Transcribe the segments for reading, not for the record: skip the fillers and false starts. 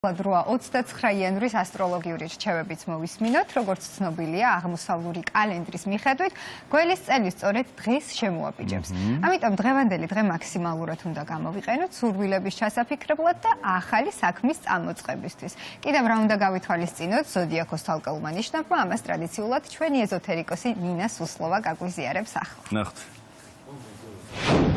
დროა 29 იანვრის ასტროლოგიური რჩევებიც მოვისმინოთ, როგორც ცნობილია, აღმოსავლური კალენდრის მიხედვით, გველის წელი სწორედ დღეს შემოაბიჯებს. ამიტომ დღევანდელი დღე მაქსიმალურად უნდა გამოვიყენოთ სურვილების ჩასაფიქრებლად და ახალი საქმის წამოწყებისთვის. კიდევ რა უნდა გავითვალისწინოთ ზოდიაქოს თვალყელმა ნიშნებმა, ამას ტრადიციულად ჩვენი ეზოთერიკოსი ნინა სუსლოვა გაგვიზიარებს ახლა. ნახეთ.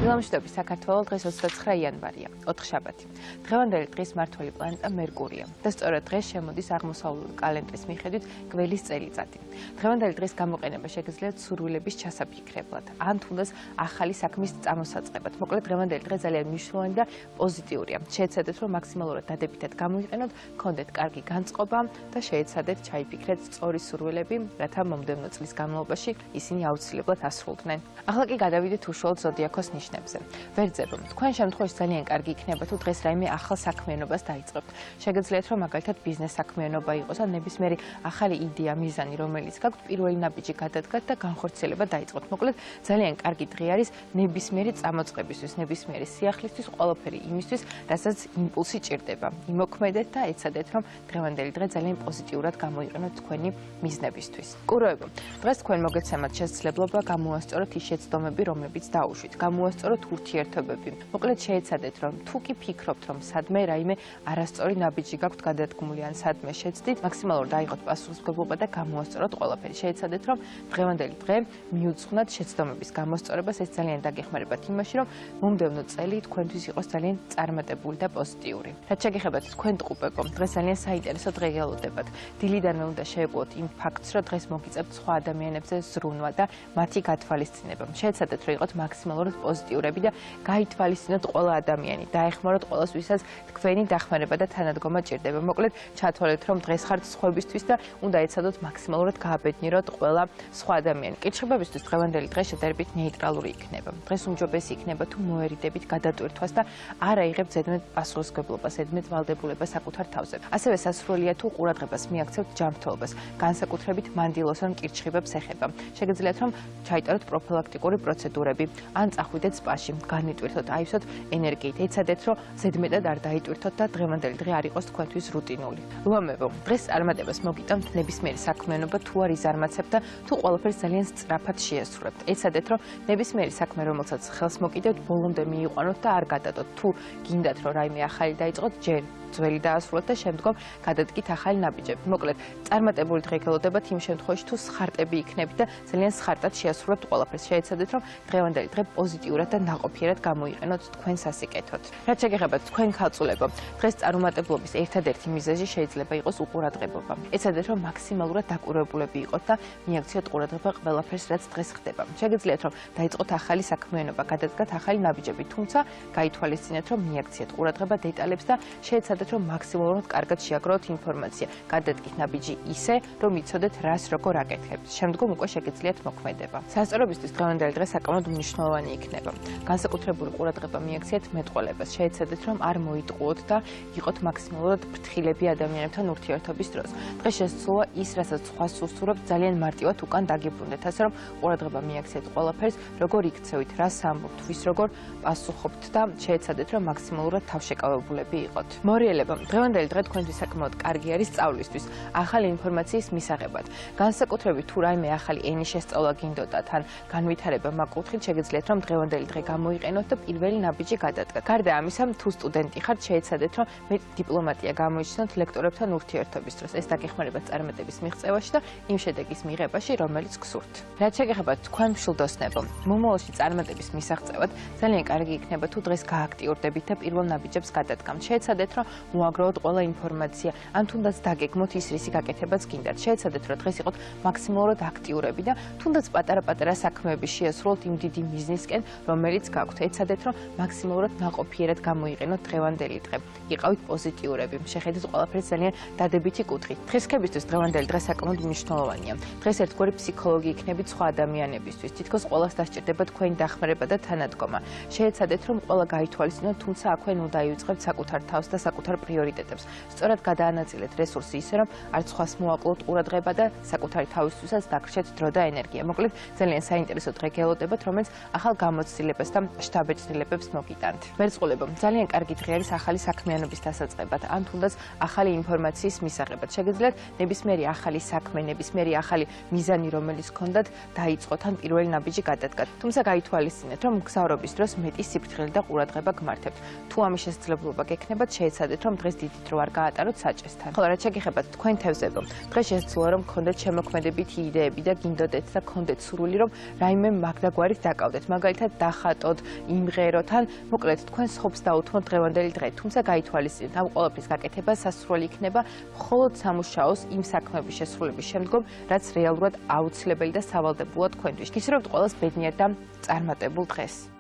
დილამშვიდობის საქართველოს დღეს 29 იანვარია, ოთხშაბათი. დღევანდელი დღის მმართველი პლანეტა მერკურია და სწორედ დღეს შემოდის აღმოსავლური კალენდრის მიხედვით გველის წელიწადი. დღევანდელი დღის გამოყენება შეგიძლიათ სურვილების ჩასაფიქრებლად, ან თუნდაც ახალი საქმის წამოსაწყებად. მოკლედ დღევანდელი დღე ძალიან მნიშვნელოვანი და პოზიტიურია. შეეცადეთ, რომ მაქსიმალურად დადებითად გამოიყენოთ, გქონდეთ კარგი განწყობა და შეეცადეთ ჩაიფიქრეთ სწორი სურვილები, რათა მომდევნო წლის განმავლობაში ისინი აუცილებლად ასრულდნენ. ახლა კი გადავიდეთ უშუალოდ ზოდიაქოს ნიშნებზე. ვერძებო, თქვენ შემთხვევაში ძალიან კარგი იქნება თუ დღეს რაიმე ახალ საქმიანობას დაიწყებთ. შეგიძლიათ, რომ მაგალითად ბიზნეს საქმიანობა იყოს ან ნებისმიერი ახალი იდეა, მიზანი, რომელიც გაქვთ, პირველი ნაბიჯი გადადგათ და განხორციელება დაიწყოთ. მოკლედ, ძალიან კარგი დღე არის ნებისმიერი წამოწყებისთვის, ნებისმიერი სიახლისთვის, ყველაფერი იმისთვის, რასაც იმპულსი ჭირდება. იმოქმედეთ და ეცადეთ, რომ დღევანდელი დღე ძალიან პოზიტიურად გამოიყენოთ თქვენი მიზნებისთვის. კუროებო, დღეს თქვენ მოგეცემათ შესაძლებლობა გამოასწოროთ ის შეცდომები, რომლებიც დაუშვით. გამოასწოროთ ურთიერთობები. მოკლედ შეეცადეთ, რომ თუ კი ფიქრობთ, რომ სადმე რაიმე არასწორი ნაბიჯი გაქვთ გადადგმული ან სადმე შეცდით, მაქსიმალურად დაიღოთ პასუხისმგებლობა და გამოასწოროთ ყველაფერი. შეეცადეთ, რომ დღევანდელი დღე მიუძღვნათ შეცდომების გამოსწორებას, ეს ძალიან დაგეხმარებათ იმაში, რომ მომდევნო წელი თქვენთვის იყოს ძალიან წარმატებული და პოზიტიური. რაც შეგეხებათ თქვენ ტყუპებო, დღეს ძალიან საინტერესო დღე გელოდებათ. დილიდანვე უნდა შეეგუოთ იმ ფაქტს, რომ დღეს მოგიწევთ სხვა ადამიანებზე ზრუნვა და მათი გათვალისწინება. შეეცადეთ, რომ იყოთ მაქსიმალურად პოზიტიურები და გაითვალისწინოთ ყველა ადამიანი. დაეხმაროთ ყველას, ვისაც თქვენი დახმარება და თანადგომა ჭირდება. მოკლედ, ჩათვალეთ, რომ დღეს ხართ სხვებისთვის და უნდა ეცადოთ მაქსიმალურად გააბედნიეროთ ყველა სხვა ადამიანი. კითხებებისთვის დღევანდელი დღე შედარებით ნეიტრალური იქნება. დღეს უმჯობესი იქნება თუ მოერიდებით გადატვირთვას და არ აიღებთ ზედმეტ პასუხისმგებლობას, ზედმეტ ვალდებულებას საკუთარ თავზე. ასევე სასურველია თუ ყურადღებას მიაქცევთ ჯანმრთელობას, განსაკუთრებით მანდილოს ან კირჩხიბებს ეხება. შეგიძლიათ, რომ ჩაიტაროთ პროფილაქტიკური პროცედურები, ან წახვიდეთ სპაში, განიტვირთოთ, აივსოთ ენერგიით. ეცადეთ, რომ ზედმეტად არ დაიტვირთოთ და დღევანდელი დღე არ იყოს თქვენთვის რუტინული. ლომებო, დღეს წარმატებას მოგიტანთ ნებისმიერი საქმიანობა თუ არ იზარმაცებთ და თუ ყველაფერს ძალიან სწრაფად შეესრულებთ. ეცადეთ, რომ ნებისმიერი საქმე, რომელსაც ხელს მოკიდებთ, ბოლომდე მიიყვანოთ და არ გადადოთ. თუ გინდათ, რომ რაიმე ახალი დაიწყოთ, ჯერ ძველი დაასრულოთ და შემდგომ გადადგით ახალი ნაბიჯები. მოკლედ, წარმატებული დღე გელოდებათ იმ შემთხვევაში, თუ სხარტები იქნებით და ძალიან სხარტად შეასრულებთ ყველაფერს. შეეცადეთ, რომ დღევანდელი დღე პოზიტიურად და ნაყოფიერად გამოიყენოთ თქვენ სასიკეთოდ. რაც შეგეხებათ თქვენ ქალწულებო, დღეს წარუმატებლობის ერთადერთი მიზეზი შეიძლება იყოს უყურადღებობა. ეცადეთ, რომ მაქსიმალურად დაკვირვებულები იყოთ და მიაქციოთ ყურადღება ყველაფერს, რაც დღეს ხდება. შეგიძლიათ, რომ დაიწყოთ ახალი საქმიანობა, გადადგათ ახალი ნაბიჯები, თუმცა გაითვალისწინეთ, რომ მიაქციეთ ყურადღება დეტალებს და შეეცადეთ, რომ მაქსიმალურად კარგად შეაგროვოთ ინფორმაცია. გადადგით ნაბიჯი ისე, რომ იცოდეთ რას როგორ აკეთებთ. შემდგომ უკვე შეგიძლიათ მოქმედება. სასწორებისთვის დღევანდელი დღე საკამოდ მნიშვნელოვანი იქნება. განსაკუთრებული ყურადღება მიაქციეთ მეტყველებას. შეეცადეთ, რომ არ მოიტყუოთ და იყოთ მაქსიმალურად ფრთხილები ადამიანებთან ურთიერთობის დროს. დღეს შესაძლოა ის, რასაც სხვა სურსურობთ, ძალიან მარტივად უკან დაგიბრუნდეთ, ასე რომ ყურადღება მიაქციეთ ყველაფერს, როგორ იქცევით, რას ამბობთ, ვის როგორ პასუხობთ და შეეცადეთ, რომ მაქსიმალურად თავშეკავებულები იყოთ. მორიელებო, დღევანდელი დღე თქვენთვის საკმაოდ კარგი არის სწავლისთვის, ახალი ინფორმაციის მისაღებად. განსაკუთრებით თუ რაიმე ახალი ენის შესწავლა გინდოდათ ან განვითარება მაგ-კუთხით, შეგიძლიათ, რომ დღევანდელი დღე გამოიყენოთ და პირველი ნაბიჯი გადადგათ. გარდა ამისა, თუ სტუდენტი ხართ, შეეცადეთ, რომ მეტ დიპლომატია გამოიჩინოთ ლექტორებთან ურთიერთობის დროს. ეს დაგეხმარებათ წარმატების მიღწევაში და იმ შედეგის მიღებაში, რომელიც გსურთ. რაც შეგეხებათ თქვენ მშვილდოსნებო, მომავალში წარმატების მისაღწევად ძალიან კარგი იქნება თუ დღეს გააქტიურდებით და პირველ ნაბიჯებს გადადგამთ. შეეცადეთ, რომ მოაგროვოთ ყველა ინფორმაცია, ან თუნდაც დაგეგმოთ ის, რისი გაკეთებაც გინდათ. შეეცადეთ, რომ დღეს იყოთ მაქსიმალურად აქტიურები და თუნდაც პატარა-პატარა საქმეები შეასრულოთ იმ დიდი მიზნისკენ, რომელიც გაქვთ. ეცადეთ, რომ მაქსიმალურად ნაყოფიერად გამოიყენოთ დღევანდელი დღე. იყავით პოზიტიურები, შეხედეთ ყველაფერს ძალიან დადებითი კუთხით. დღესქებისთვის დღევანდელი დღე საკმაოდ მნიშვნელოვანია. დღეს ერთგვარი ფსიქოლოგი იქნებით სხვა ადამიანებისთვის. თითქოს ყველას დასჭირდება თქვენი დახმარება და თანადგომა. შეეცადეთ, რომ ყველა გაითვალისწინოთ, თუმცა აქვე უნდა ივიწყებთ საკუთარ თავს და საკუთარ პრიორიტეტებს. სწორად გადაანაწილეთ რესურსი ისე, რომ არც სხვას მოაკლოთ ყურადღება და საკუთარი თავისთვისაც დაგრჩეთ დრო და ენერგია. მოკლედ, ძალიან საინტერესო დღე გელოდებათ, რომელიც ახალ გამოცდილებას გამოცდილებას და შთაბეჭდილებებს მოგიტანთ. მერწყულებო, ძალიან კარგი დღე არის ახალი საქმიანობის დასაწყებად, ან თუნდაც ახალი ინფორმაციის მისაღებად. შეგიძლიათ ნებისმიერი ახალი საქმე, ნებისმიერი ახალი მიზანი, რომელიც გქონდათ, დაიწყოთ ან პირველი ნაბიჯი გადადგათ. თუმცა გაითვალისწინეთ, რომ მგზავრობის დროს მეტი სიფრთხილე და ყურადღება გმართებთ. თუ ამის შესაძლებლობა გექნებათ, შეეცადეთ, რომ დღეს დიდი დრო არ გაატაროთ საჭესთან. ხოლო რაც შეგეხებათ თქვენ თევზებო, დღეს შესაძლოა, რომ გქონდეთ შემოქმედებითი იდეები და გინდოდეთ და გქონდეთ სურვილი, რომ რაიმე მაგდაგვარით დაკავდეთ, მაგალითად დახატოთ, იმღეროთ, ან მოკლედ თქვენ სხობს დაუთმოთ დღევანდელი დღე. თუმცა გაითვალისწინეთ, ამ ყველაფრის გაკეთება სასურველი იქნება მხოლოდ სამუშაოს იმ საქმეების შესრულების შემდგომ, რაც რეალურად აუცილებელი და სავალდებოა თქვენთვის. გისურვებთ ყველას ბედნიერ და წარმატებულ დღეს.